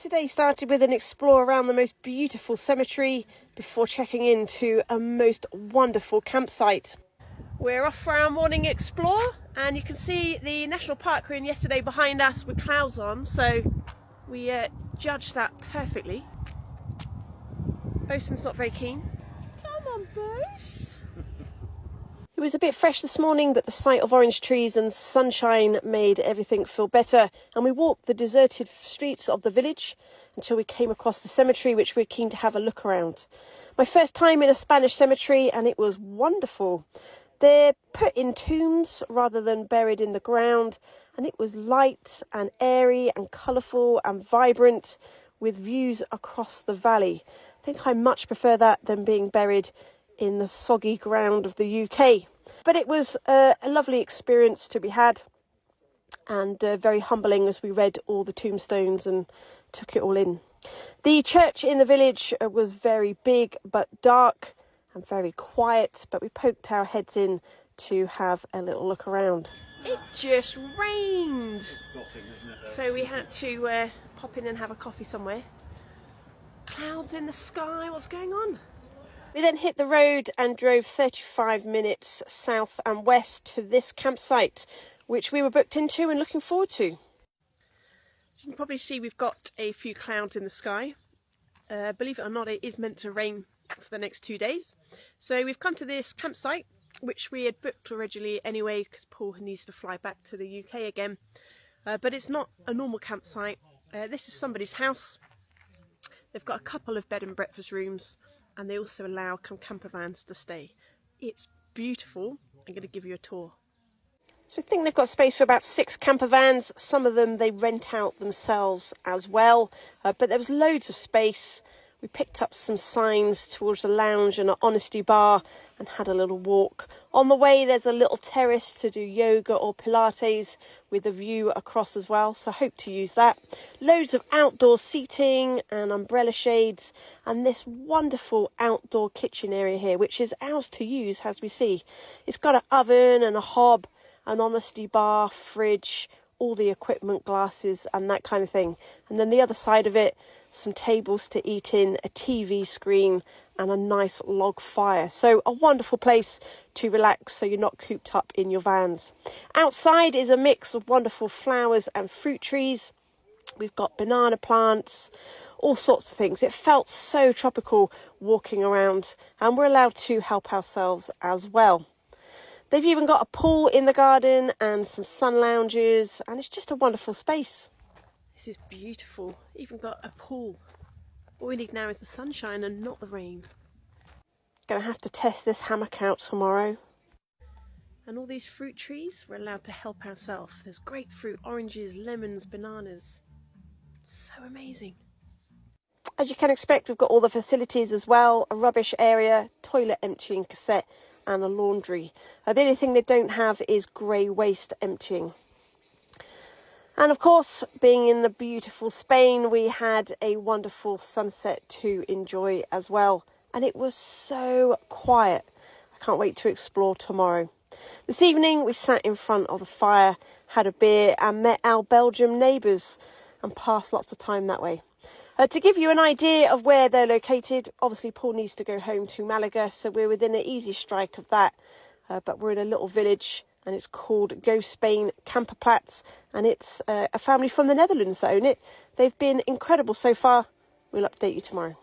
Today started with an explore around the most beautiful cemetery before checking into a most wonderful campsite. We're off for our morning explore, and you can see the national park we were in yesterday behind us with clouds on, so we judged that perfectly. Bosun's not very keen. Come on, Bose. It was a bit fresh this morning, but the sight of orange trees and sunshine made everything feel better, and we walked the deserted streets of the village until we came across the cemetery, which we're keen to have a look around. My first time in a Spanish cemetery, and it was wonderful. They're put in tombs rather than buried in the ground, and it was light and airy and colourful and vibrant with views across the valley. I think I much prefer that than being buried in the soggy ground of the UK. But it was a lovely experience to be had, and very humbling as we read all the tombstones and took it all in. The church in the village was very big but dark and very quiet, but we poked our heads in to have a little look around. It just rained, so we had to pop in and have a coffee somewhere. Clouds in the sky, what's going on? We then hit the road and drove 35 minutes south and west to this campsite, which we were booked into and looking forward to. As you can probably see, we've got a few clouds in the sky. Believe it or not, it is meant to rain for the next 2 days. So we've come to this campsite, which we had booked originally anyway, because Paul needs to fly back to the UK again. But it's not a normal campsite. This is somebody's house. They've got a couple of bed and breakfast rooms, and they also allow camper vans to stay. It's beautiful. I'm going to give you a tour. So I think they've got space for about 6 camper vans. Some of them they rent out themselves as well, but there was loads of space. We picked up some signs towards a lounge and an honesty bar and had a little walk. On the way there's a little terrace to do yoga or Pilates with a view across as well, so I hope to use that. Loads of outdoor seating and umbrella shades, and this wonderful outdoor kitchen area here, which is ours to use as we see. It's got an oven and a hob, an honesty bar, fridge, all the equipment, glasses and that kind of thing. And then the other side of it, some tables to eat in, a TV screen and a nice log fire. So a wonderful place to relax so you're not cooped up in your vans. Outside is a mix of wonderful flowers and fruit trees. We've got banana plants, all sorts of things. It felt so tropical walking around, and we're allowed to help ourselves as well. They've even got a pool in the garden and some sun lounges, and it's just a wonderful space. This is beautiful. Even got a pool. All we need now is the sunshine and not the rain. Gonna have to test this hammock out tomorrow. And all these fruit trees, we're allowed to help ourselves. There's grapefruit, oranges, lemons, bananas. So amazing. As you can expect, we've got all the facilities as well. A rubbish area, toilet emptying cassette and a laundry. The only thing they don't have is grey waste emptying. And of course, being in the beautiful Spain, we had a wonderful sunset to enjoy as well. And it was so quiet. I can't wait to explore tomorrow. This evening, we sat in front of the fire, had a beer and met our Belgian neighbours and passed lots of time that way. To give you an idea of where they're located, obviously Paul needs to go home to Malaga, so we're within an easy strike of that. But we're in a little village, and it's called Go Spain Camperplatz, and it's a family from the Netherlands that own it. They've been incredible so far. We'll update you tomorrow.